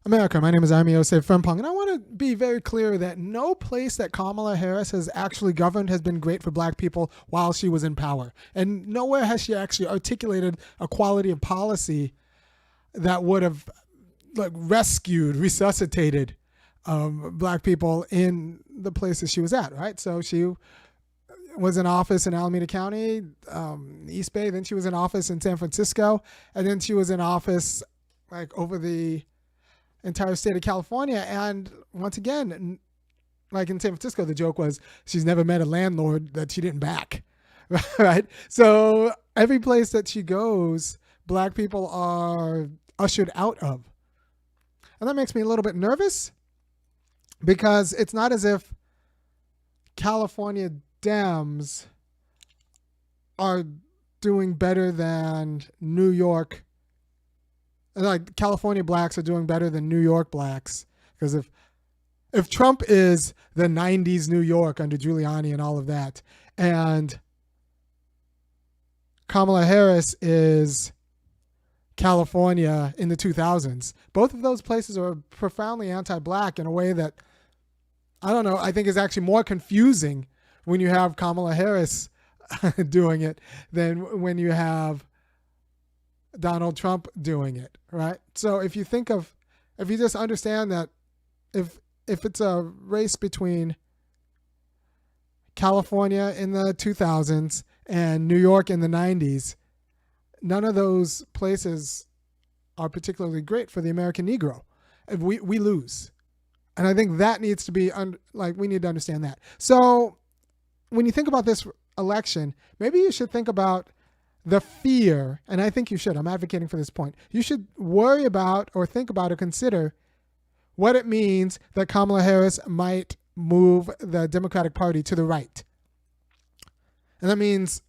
America. My name is Osei-Frimpong, and I want to be very clear that no place that Kamala Harris has actually governed has been great for black people while she was in power. And nowhere has she actually articulated a quality of policy that would have resuscitated black people in the places she was at, right? So she was in office in Alameda County, East Bay, then she was in office in San Francisco, and then she was in office over the entire state of California. And once again, like in San Francisco, the joke was she's never met a landlord that she didn't back, right? So every place that she goes, black people are ushered out of. And that makes me a little bit nervous because it's not as if California Dems are doing better than New York. Like California blacks are doing better than New York blacks, because if Trump is the 90s New York under Giuliani and all of that, and Kamala Harris is California in the 2000s, both of those places are profoundly anti-black in a way that, I don't know, I think is actually more confusing when you have Kamala Harris doing it than when you have Donald Trump doing it, right? So if you just understand that if it's a race between California in the 2000s and New York in the 90s, none of those places are particularly great for the American Negro. We lose. And I think that needs to be, we need to understand that. So when you think about this election, maybe you should think about the fear, and I think you should. I'm advocating for this point. You should worry about or think about or consider what it means that Kamala Harris might move the Democratic Party to the right. And that means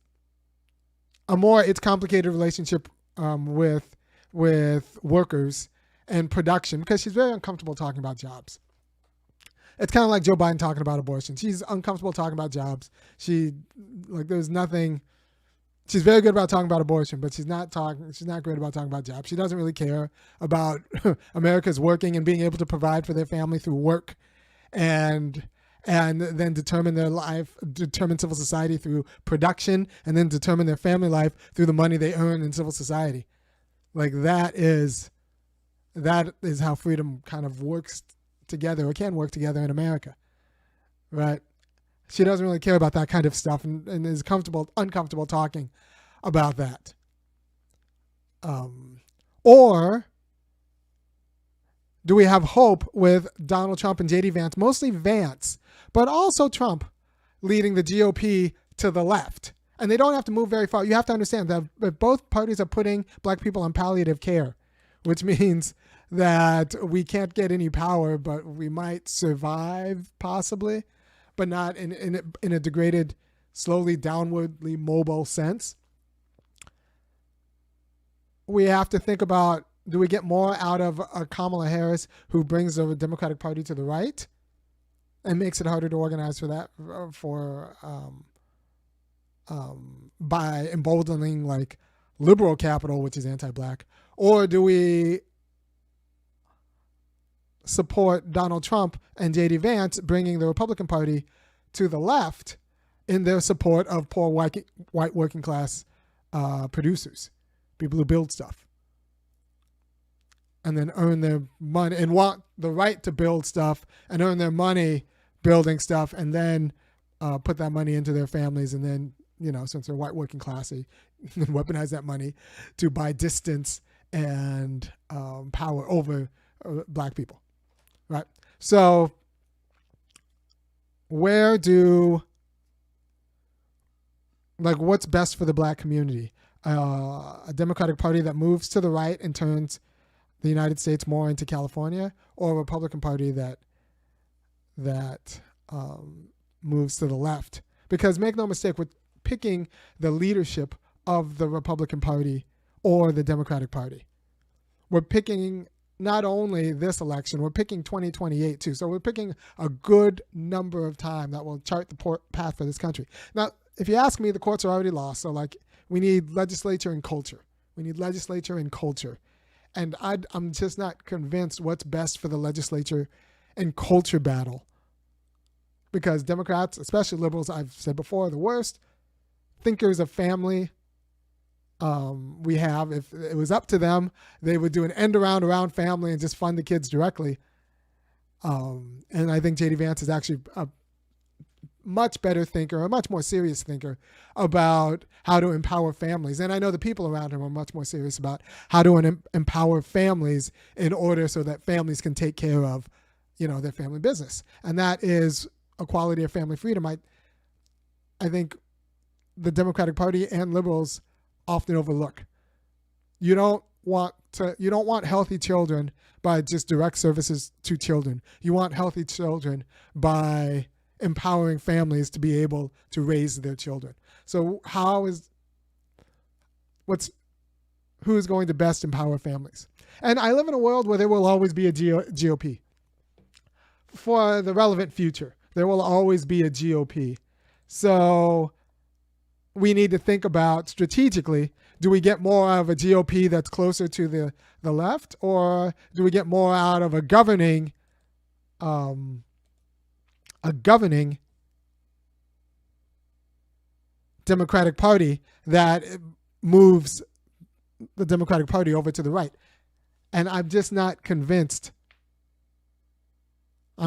it's complicated relationship with workers and production, because she's very uncomfortable talking about jobs. It's kind of like Joe Biden talking about abortion. She's uncomfortable talking about jobs. There's nothing. She's very good about talking about abortion, but she's not great about talking about jobs. She doesn't really care about America's working and being able to provide for their family through work and then determine their life, determine civil society through production, and then determine their family life through the money they earn in civil society. That is how freedom kind of works together, or can work together in America, right? She doesn't really care about that kind of stuff and is uncomfortable talking about that. Or do we have hope with Donald Trump and J.D. Vance, mostly Vance, but also Trump, leading the GOP to the left? And they don't have to move very far. You have to understand that both parties are putting black people on palliative care, which means that we can't get any power, but we might survive possibly, but not in a degraded, slowly downwardly mobile sense. We have to think about, do we get more out of a Kamala Harris who brings the Democratic Party to the right and makes it harder to organize for that, by emboldening liberal capital, which is anti-black? Or do we support Donald Trump and J.D. Vance bringing the Republican Party to the left in their support of poor white working class producers, people who build stuff, and then earn their money and want the right to build stuff and earn their money building stuff, and then put that money into their families, and then, since they're white working class, they weaponize that money to buy distance and power over black people, right? So what's best for the black community? A Democratic Party that moves to the right and turns the United States more into California, or a Republican Party that moves to the left? Because make no mistake, we're picking the leadership of the Republican Party or the Democratic Party. We're picking not only this election, we're picking 2028 too. So we're picking a good number of time that will chart the path for this country. Now, if you ask me, the courts are already lost. So we need legislature and culture. We need legislature and culture. And I'm just not convinced what's best for the legislature and culture battle. Because Democrats, especially liberals, I've said before, are the worst thinkers of family we have. If it was up to them, they would do an end around family and just fund the kids directly. And I think J.D. Vance is actually a much better thinker, a much more serious thinker about how to empower families. And I know the people around him are much more serious about how to empower families in order so that families can take care of, their family business. And that is a quality of family freedom. I think the Democratic Party and liberals often overlook. You don't want healthy children by just direct services to children. You want healthy children by empowering families to be able to raise their children. So who is going to best empower families? And I live in a world where there will always be a GOP. For the relevant future, there will always be a GOP. So we need to think about strategically, do we get more out of a GOP that's closer to the left, or do we get more out of a governing Democratic Party that moves the Democratic Party over to the right? And I'm just not convinced. Yeah,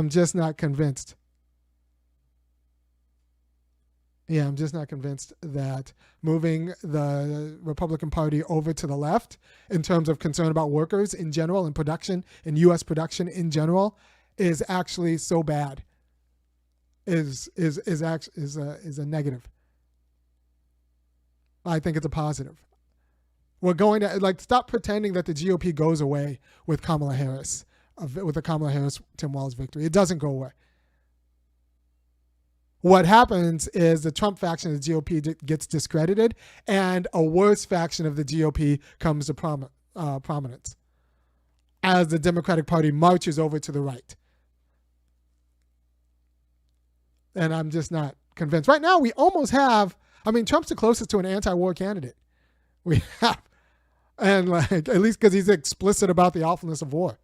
I'm just not convinced that moving the Republican Party over to the left in terms of concern about workers in general and production and U.S. production in general is actually so bad. Is a negative. I think it's a positive. We're going to stop pretending that the GOP goes away with Kamala Harris, with the Kamala Harris-Tim Walz victory. It doesn't go away. What happens is the Trump faction of the GOP gets discredited, and a worse faction of the GOP comes to prominence as the Democratic Party marches over to the right. And I'm just not convinced. Right now, we almost have, Trump's the closest to an anti-war candidate we have. And at least because he's explicit about the awfulness of war.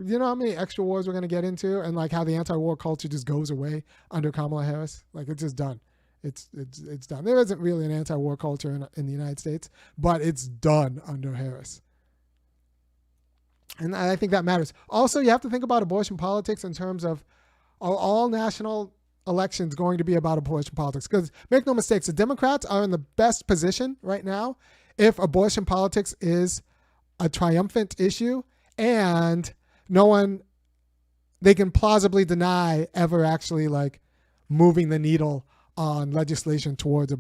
You know how many extra wars we're going to get into, and how the anti-war culture just goes away under Kamala Harris? It's just done. It's done. There isn't really an anti-war culture in the United States, but it's done under Harris. And I think that matters. Also, you have to think about abortion politics in terms of all national elections going to be about abortion politics. Because make no mistakes, the Democrats are in the best position right now if abortion politics is a triumphant issue and they can plausibly deny ever actually moving the needle on legislation towards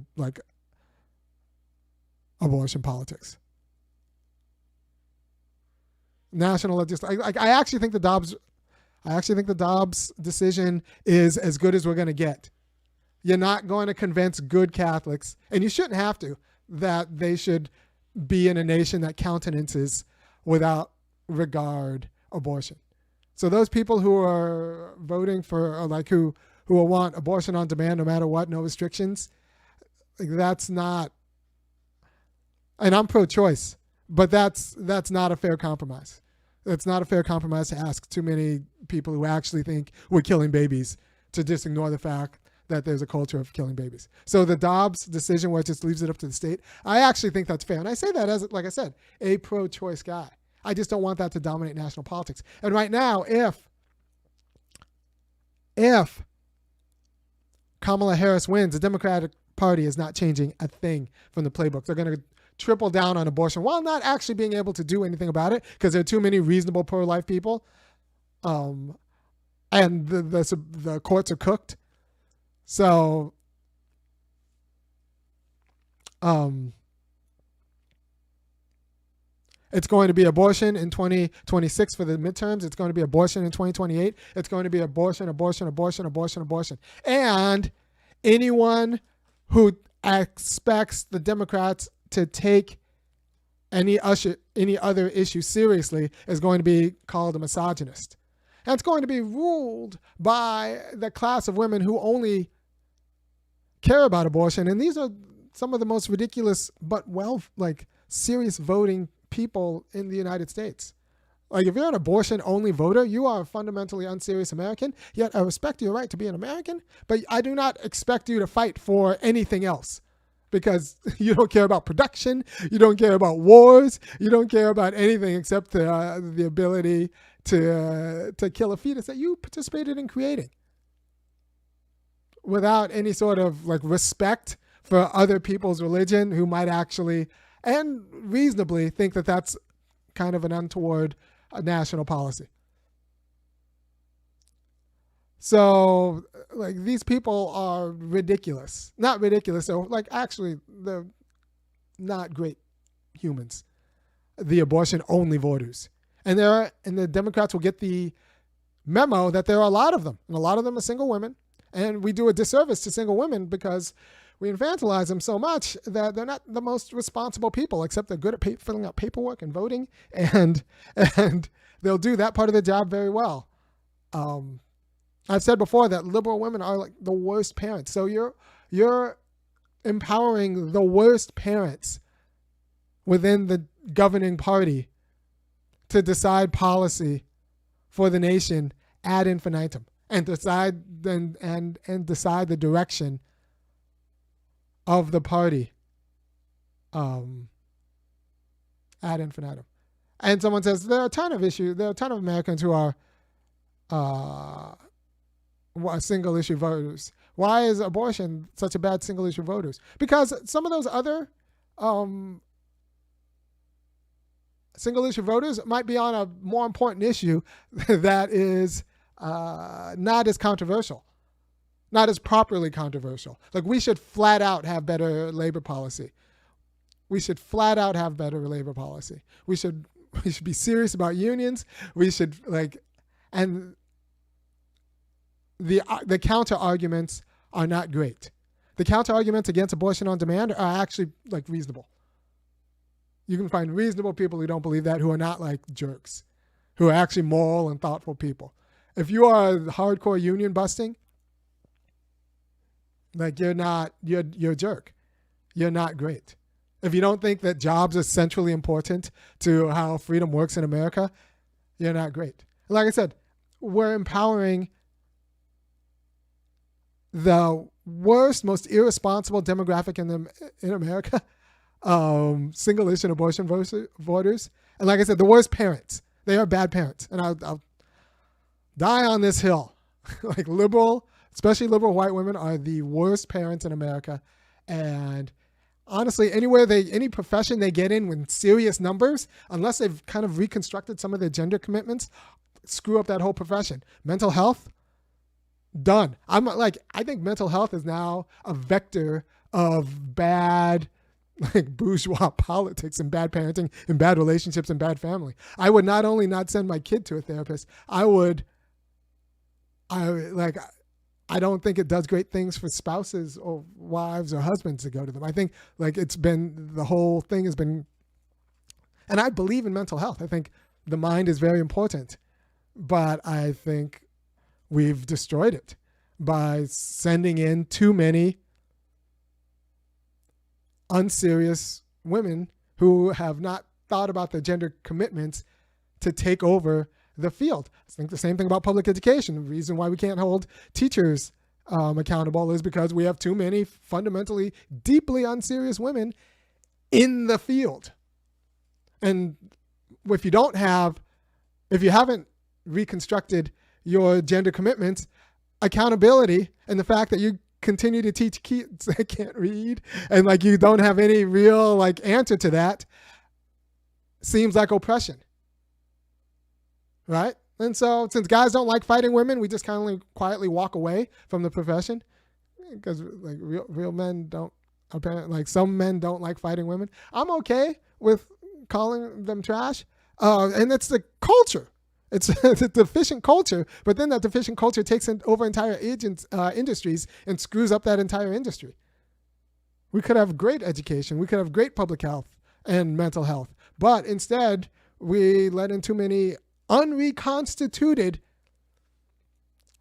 abortion politics. National legislation. I actually think the Dobbs decision is as good as we're going to get. You're not going to convince good Catholics, and you shouldn't have to, that they should be in a nation that countenances without regard abortion. So those people who are voting for, who want abortion on demand no matter what, no restrictions, that's not, and I'm pro-choice, but that's not a fair compromise. It's not a fair compromise to ask too many people who actually think we're killing babies to just ignore the fact that there's a culture of killing babies. So the Dobbs decision where it just leaves it up to the state, I actually think that's fair. And I say that as, like I said, a pro-choice guy. I just don't want that to dominate national politics. And right now, if Kamala Harris wins, the Democratic Party is not changing a thing from the playbook. They're going to triple down on abortion while not actually being able to do anything about it because there are too many reasonable pro-life people. And the courts are cooked. So, it's going to be abortion in 2026 for the midterms. It's going to be abortion in 2028. It's going to be abortion. And anyone who expects the Democrats to take any other issue seriously is going to be called a misogynist. And it's going to be ruled by the class of women who only care about abortion. And these are some of the most ridiculous but serious voting people in the United States. Like, if you're an abortion-only voter, you are a fundamentally unserious American, yet I respect your right to be an American, but I do not expect you to fight for anything else because you don't care about production, you don't care about wars, you don't care about anything except the ability to kill a fetus that you participated in creating without any sort of like respect for other people's religion who might actually and reasonably think that that's kind of an untoward national policy. So, like, these people are ridiculous. Not ridiculous, so, like, actually, they're not great humans. The abortion-only voters. And the Democrats will get the memo that there are a lot of them. And a lot of them are single women. And we do a disservice to single women because we infantilize them so much that they're not the most responsible people, except they're good at filling out paperwork and voting, and they'll do that part of the job very well. I've said before that liberal women are like the worst parents. So you're empowering the worst parents within the governing party to decide policy for the nation ad infinitum and decide decide the direction of the party ad infinitum. And someone says there are a ton of Americans who are single issue voters. Why is abortion such a bad single issue voters? Because some of those other single issue voters might be on a more important issue that is not as controversial. Not as properly controversial. Like, we should flat out have better labor policy. We should flat out have better labor policy. We should be serious about unions. We should and the counter arguments are not great. The counter arguments against abortion on demand are actually like reasonable. You can find reasonable people who don't believe that, who are not like jerks, who are actually moral and thoughtful people. If you are hardcore union busting, like, you're a jerk. You're not great. If you don't think that jobs are centrally important to how freedom works in America, you're not great. Like I said, we're empowering the worst, most irresponsible demographic in America, single issue abortion voters. And like I said, the worst parents. They are bad parents. And I'll die on this hill. Like, especially liberal white women are the worst parents in America. And honestly, any profession they get in with serious numbers, unless they've kind of reconstructed some of their gender commitments, screw up that whole profession. Mental health, done. I think mental health is now a vector of bad, like, bourgeois politics and bad parenting and bad relationships and bad family. I would not only not send my kid to a therapist, I don't think it does great things for spouses or wives or husbands to go to them. I think the whole thing has been, and I believe in mental health. I think the mind is very important, but I think we've destroyed it by sending in too many unserious women who have not thought about their gender commitments to take over the field. I think the same thing about public education. The reason why we can't hold teachers accountable is because we have too many fundamentally, deeply unserious women in the field. And if you haven't reconstructed your gender commitments, accountability, and the fact that you continue to teach kids that can't read and like you don't have any real like answer to that, seems like oppression. Right? And so since guys don't like fighting women, we just kind of quietly walk away from the profession because like real men don't, apparently, like some men don't like fighting women. I'm okay with calling them trash. And it's the culture. It's a deficient culture, but then that deficient culture takes over entire industries and screws up that entire industry. We could have great education. We could have great public health and mental health, but instead we let in too many unreconstituted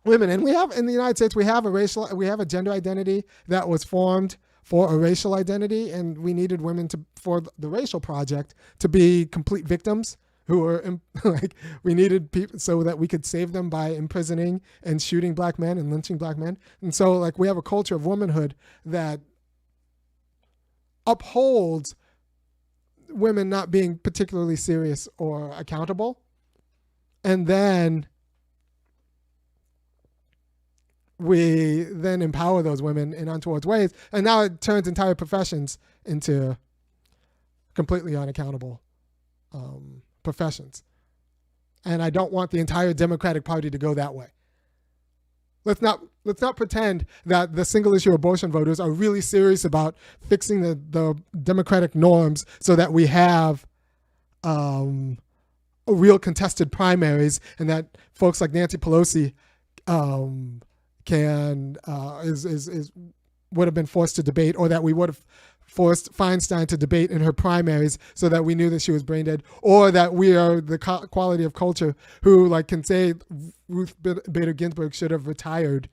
women. And we have, in the United States, we have a gender identity that was formed for a racial identity, and we needed women for the racial project to be complete victims who were like, we needed people so that we could save them by imprisoning and shooting black men and lynching black men. And so like we have a culture of womanhood that upholds women not being particularly serious or accountable. And then we then empower those women in untoward ways. And now it turns entire professions into completely unaccountable professions. And I don't want the entire Democratic Party to go that way. Let's not pretend that the single issue abortion voters are really serious about fixing the democratic norms so that we have real contested primaries, and that folks like Nancy Pelosi would have been forced to debate, or that we would have forced Feinstein to debate in her primaries so that we knew that she was brain dead, or that we are the quality of culture who like can say Ruth Bader Ginsburg should have retired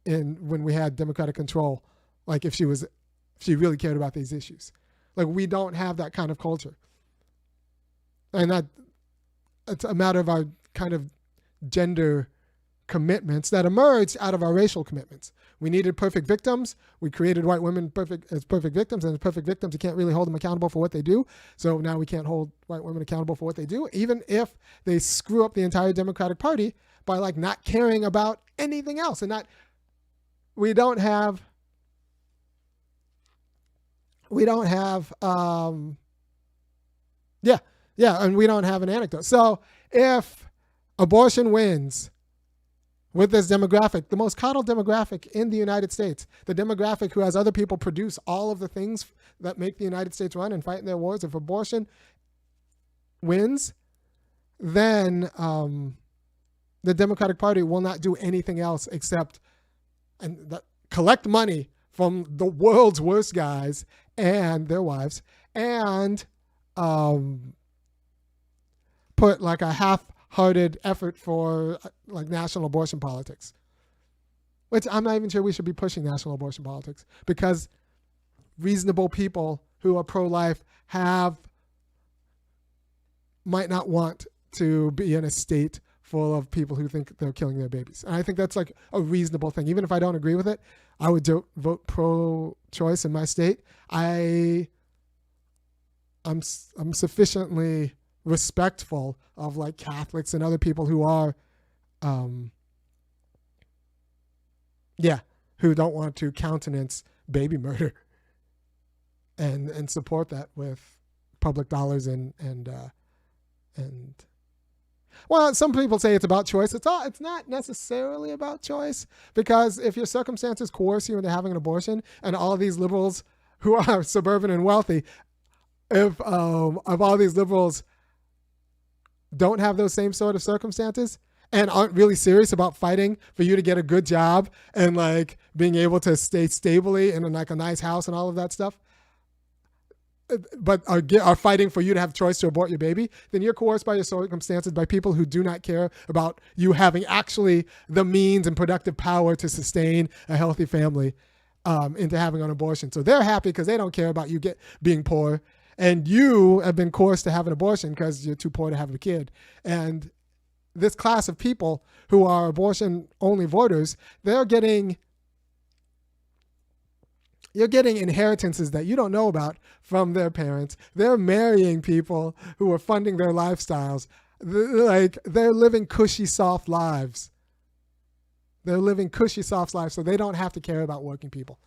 when we had Democratic control, like if she really cared about these issues. Like we don't have that kind of culture. And that it's a matter of our kind of gender commitments that emerged out of our racial commitments. We needed perfect victims. We created white women as perfect victims, and as perfect victims, you can't really hold them accountable for what they do. So now we can't hold white women accountable for what they do, even if they screw up the entire Democratic Party by like not caring about anything else. And we don't have and we don't have an anecdote. So if abortion wins with this demographic, the most coddled demographic in the United States, the demographic who has other people produce all of the things that make the United States run and fight in their wars, if abortion wins, then the Democratic Party will not do anything else except collect money from the world's worst guys and their wives, and put like a half-hearted effort for like national abortion politics, which I'm not even sure we should be pushing national abortion politics, because reasonable people who are pro-life might not want to be in a state full of people who think they're killing their babies. And I think that's like a reasonable thing. Even if I don't agree with it, I would vote pro-choice in my state. I'm sufficiently respectful of like Catholics and other people who are, who don't want to countenance baby murder and support that with public dollars and well, some people say it's about choice. It's not necessarily about choice, because if your circumstances coerce you into having an abortion, and all of these liberals who are suburban and wealthy, if all these liberals don't have those same sort of circumstances and aren't really serious about fighting for you to get a good job and like being able to stay stably in like a nice house and all of that stuff, but are fighting for you to have choice to abort your baby, then you're coerced by your circumstances by people who do not care about you having actually the means and productive power to sustain a healthy family into having an abortion. So they're happy because they don't care about you being poor, and you have been coerced to have an abortion because you're too poor to have a kid. And this class of people who are abortion-only voters, you're getting inheritances that you don't know about from their parents. They're marrying people who are funding their lifestyles. They're living cushy, soft lives. So they don't have to care about working people.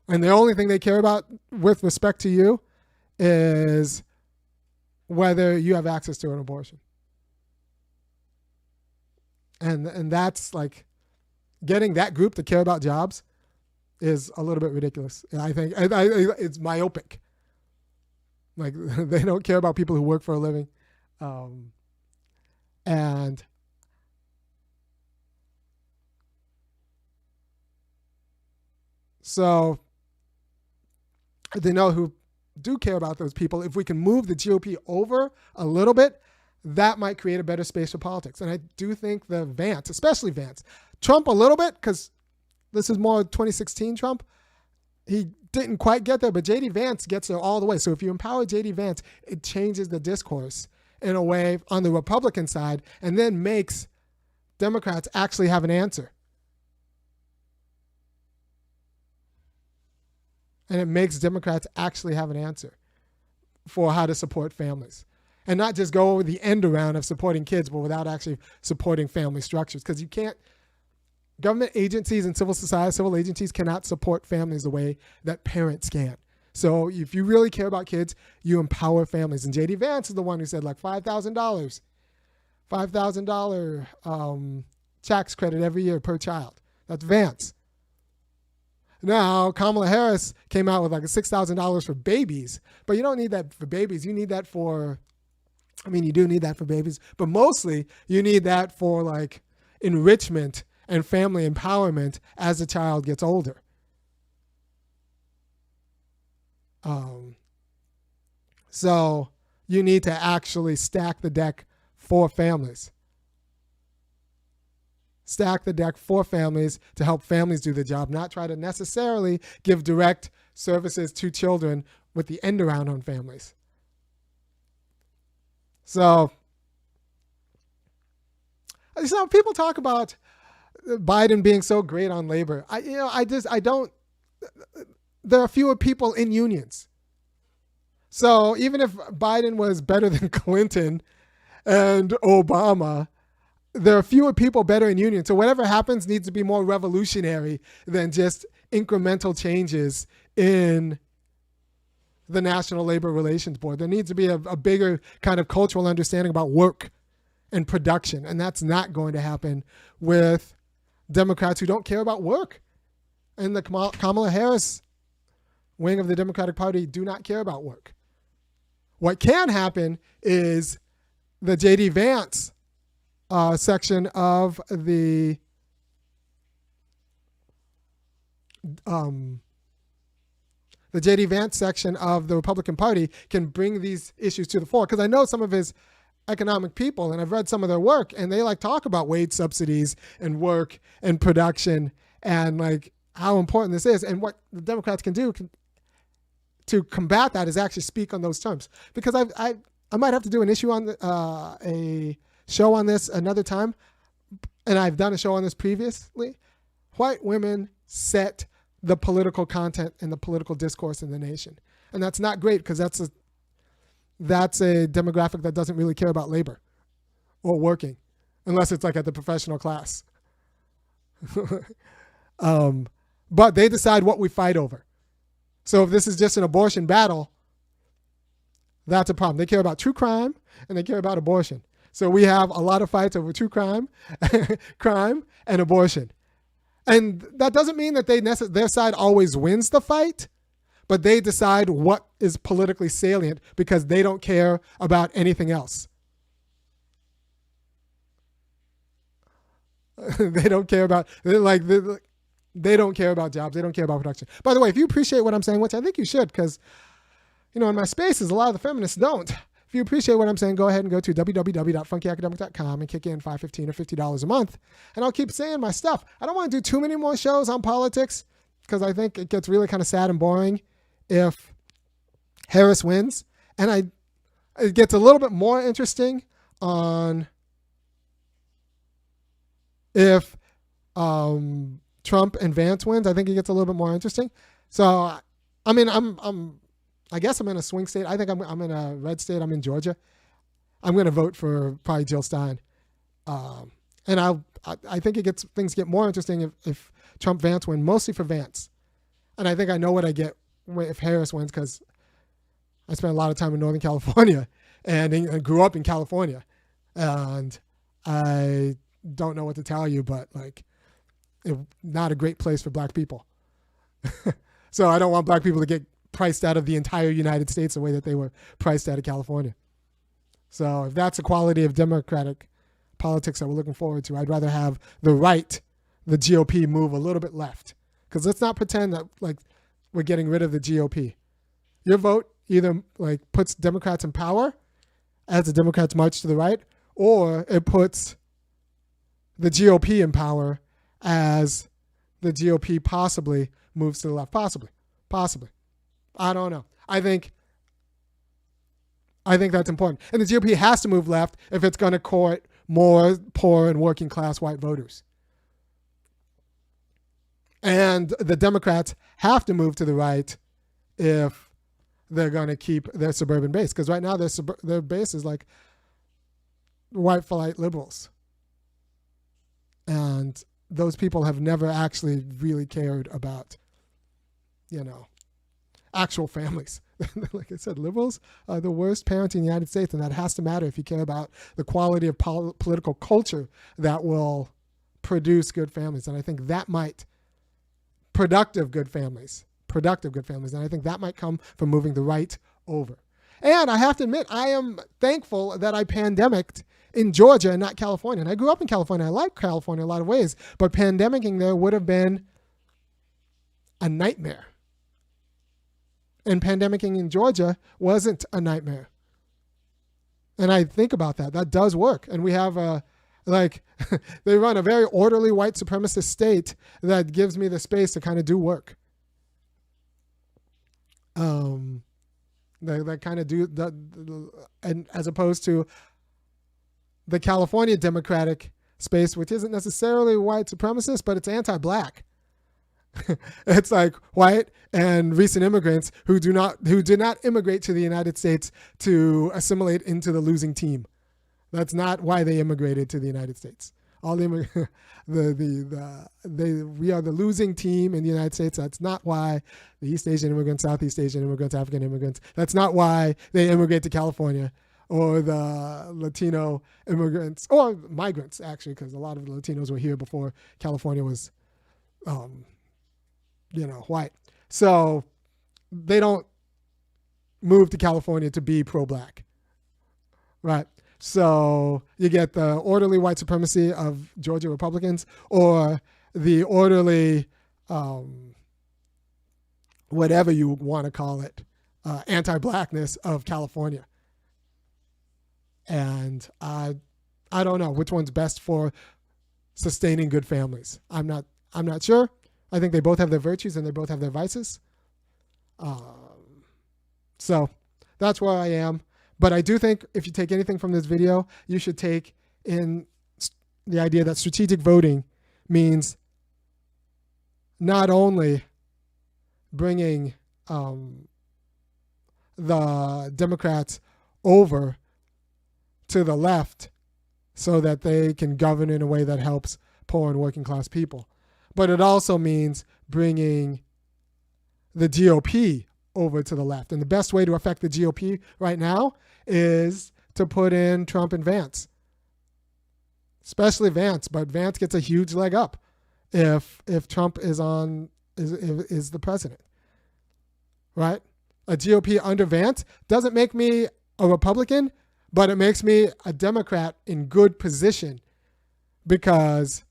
And the only thing they care about with respect to you is whether you have access to an abortion. And that's like getting that group to care about jobs is a little bit ridiculous. And I think it's myopic. Like they don't care about people who work for a living. And so they know who do care about those people. If we can move the GOP over a little bit, that might create a better space for politics. And I do think Vance, especially Vance, Trump a little bit, because This is more 2016 Trump. He didn't quite get there, but J.D. Vance gets there all the way. So if you empower J.D. Vance, it changes the discourse in a way on the Republican side and then makes Democrats actually have an answer. And it makes Democrats actually have an answer for how to support families. And not just go over the end around of supporting kids, but without actually supporting family structures. Because you can't, government agencies and civil society, civil agencies cannot support families the way that parents can. So if you really care about kids, you empower families. And J.D. Vance is the one who said like $5,000 tax credit every year per child. That's Vance. Now, Kamala Harris came out with like $6,000 for babies, but you don't need that for babies. You need that for, I mean, you do need that for babies, but mostly you need that for like enrichment and family empowerment as the child gets older. So you need to actually stack the deck for families. Stack the deck for families to help families do the job, not try to necessarily give direct services to children with the end around on families. So, people talk about Biden being so great on labor. There are fewer people in unions. So even if Biden was better than Clinton and Obama, there are fewer people better in unions. So whatever happens needs to be more revolutionary than just incremental changes in the National Labor Relations Board. There needs to be a bigger kind of cultural understanding about work and production. And that's not going to happen with Democrats who don't care about work. And the Kamala Harris wing of the Democratic Party do not care about work. What can happen is the J.D. Vance section of the J.D. Vance section of the Republican Party can bring these issues to the fore. Because I know some of his economic people, and I've read some of their work, and they like talk about wage subsidies and work and production and like how important this is. And what the Democrats can do to combat that is actually speak on those terms. Because I might have to do an issue on a show on this another time, and I've done a show on this previously. White women set the political content and the political discourse in the nation. And that's not great because that's a demographic that doesn't really care about labor or working, unless it's like at the professional class. But they decide what we fight over. So if this is just an abortion battle, that's a problem. They care about true crime and they care about abortion. So we have a lot of fights over true crime, crime, and abortion. And that doesn't mean that their side always wins the fight, but they decide what is politically salient because they don't care about anything else. They don't care about, they don't care about jobs. They don't care about production. By the way, if you appreciate what I'm saying, which I think you should, because, in my spaces, a lot of the feminists don't. If you appreciate what I'm saying, go ahead and go to www.funkyacademic.com and kick in $5, $15, or $50 a month. And I'll keep saying my stuff. I don't want to do too many more shows on politics because I think it gets really kind of sad and boring if Harris wins. And it gets a little bit more interesting on if Trump and Vance wins. I think it gets a little bit more interesting. So, I mean, I guess I'm in a swing state. I think I'm in a red state. I'm in Georgia. I'm going to vote for probably Jill Stein. And I think things get more interesting if Trump Vance win, mostly for Vance. And I think I know what I get if Harris wins because I spent a lot of time in Northern California and grew up in California. And I don't know what to tell you, but not a great place for black people. So I don't want black people to get priced out of the entire United States the way that they were priced out of California. So if that's a quality of Democratic politics that we're looking forward to, I'd rather have the right, the GOP, move a little bit left. Because let's not pretend that we're getting rid of the GOP. Your vote either puts Democrats in power as the Democrats march to the right, or it puts the GOP in power as the GOP possibly moves to the left. Possibly. I don't know. I think that's important. And the GOP has to move left if it's going to court more poor and working class white voters. And the Democrats have to move to the right if they're going to keep their suburban base. Because right now their base is like white flight liberals. And those people have never actually really cared about, actual families. Like I said, liberals are the worst parents in the United States, and that has to matter if you care about the quality of political culture that will produce good families. And I think that might, productive good families, and I think that might come from moving the right over. And I have to admit, I am thankful that I pandemicked in Georgia and not California. And I grew up in California. I like California in a lot of ways, but pandemicking there would have been a nightmare. And pandemicking in Georgia wasn't a nightmare. And I think about that. That does work. And we have they run a very orderly white supremacist state that gives me the space to kind of do work. That kind of do that, and as opposed to the California Democratic space, which isn't necessarily white supremacist, but it's anti-black. It's like white and recent immigrants who did not immigrate to the United States to assimilate into the losing team. That's not why they immigrated to the United States. We are the losing team in the United States. That's not why the East Asian immigrants, Southeast Asian immigrants, African immigrants, that's not why they immigrate to California, or the Latino immigrants, or migrants, actually, because a lot of the Latinos were here before California was, white. So they don't move to California to be pro-black, right? So you get the orderly white supremacy of Georgia Republicans, or the orderly, whatever you want to call it, anti-blackness of California. And I don't know which one's best for sustaining good families. I'm not sure. I think they both have their virtues and they both have their vices. So that's where I am. But I do think if you take anything from this video, you should take in the idea that strategic voting means not only bringing the Democrats over to the left so that they can govern in a way that helps poor and working class people, but it also means bringing the GOP over to the left. And the best way to affect the GOP right now is to put in Trump and Vance, especially Vance. But Vance gets a huge leg up if Trump is the president, right? A GOP under Vance doesn't make me a Republican, but it makes me a Democrat in good position, because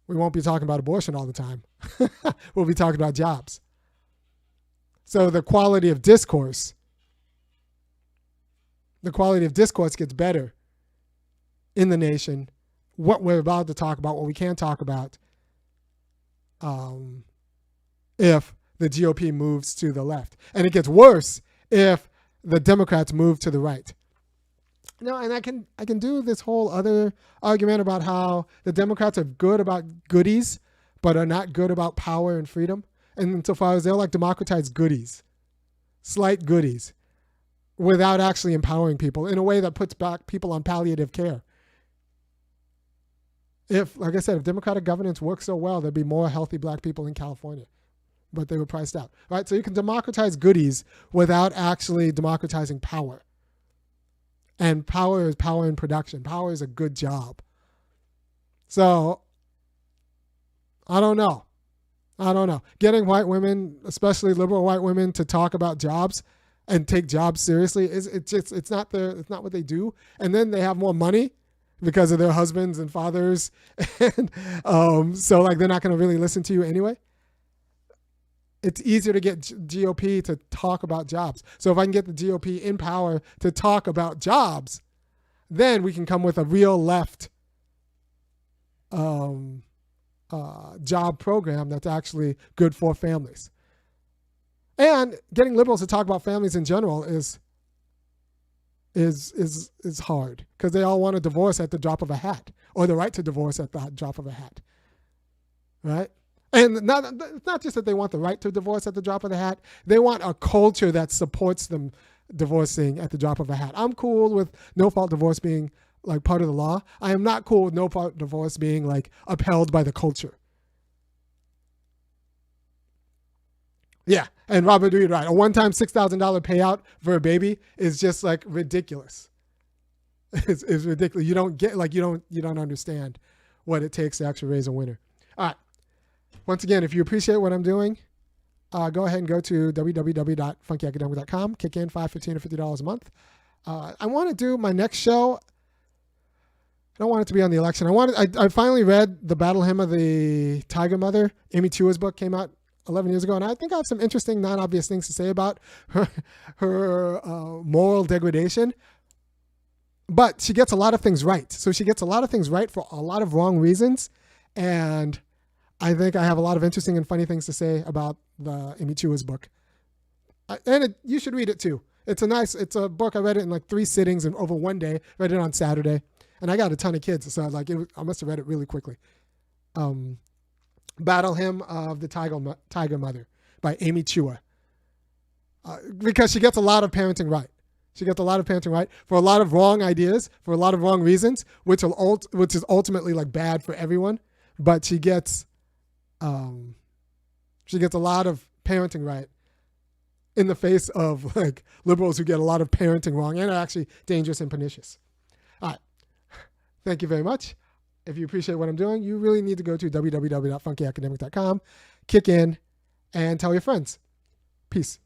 we won't be talking about abortion all the time. We'll be talking about jobs. So the quality of discourse gets better in the nation. What we're about to talk about, what we can talk about, if the GOP moves to the left. And it gets worse if the Democrats move to the right. No, and I can do this whole other argument about how the Democrats are good about goodies, but are not good about power and freedom. And insofar as they're like democratized goodies, slight goodies, without actually empowering people in a way that puts back people on palliative care. Like I said, if democratic governance works so well, there'd be more healthy black people in California, but they were priced out, right? So you can democratize goodies without actually democratizing power. And power is power in production. Power is a good job. So I don't know. Getting white women, especially liberal white women, to talk about jobs and take jobs seriously it's not what they do. And then they have more money because of their husbands and fathers, and so like they're not going to really listen to you anyway. It's easier to get GOP to talk about jobs. So if I can get the GOP in power to talk about jobs, then we can come with a real left job program that's actually good for families. And getting liberals to talk about families in general is hard because they all want a divorce at the drop of a hat, or the right to divorce at the drop of a hat, right? And it's not just that they want the right to divorce at the drop of the hat. They want a culture that supports them divorcing at the drop of a hat. I'm cool with no-fault divorce being like part of the law. I am not cool with no-fault divorce being like upheld by the culture. Yeah, and Robert, you're right. A one-time $6,000 payout for a baby is just like ridiculous. It's ridiculous. You don't get you don't understand what it takes to actually raise a winner. All right. Once again, if you appreciate what I'm doing, go ahead and go to www.funkyacademic.com. Kick in $5, $15, or $50 a month. I want to do my next show. I don't want it to be on the election. I finally read The Battle Hymn of the Tiger Mother. Amy Chua's book came out 11 years ago, and I think I have some interesting, non-obvious things to say about her moral degradation. But she gets a lot of things right. So she gets a lot of things right for a lot of wrong reasons. And I think I have a lot of interesting and funny things to say about the Amy Chua's book. You should read it too. It's a book. I read it in like 3 sittings and over one day. Read it on Saturday. And I got a ton of kids, so I must have read it really quickly. Battle Hymn of the Tiger Mother by Amy Chua. Because she gets a lot of parenting right. She gets a lot of parenting right for a lot of wrong ideas, for a lot of wrong reasons, which is ultimately like bad for everyone. But she gets a lot of parenting right in the face of like liberals who get a lot of parenting wrong and are actually dangerous and pernicious. All right. Thank you very much. If you appreciate what I'm doing, you really need to go to www.funkyacademic.com, kick in, and tell your friends. Peace.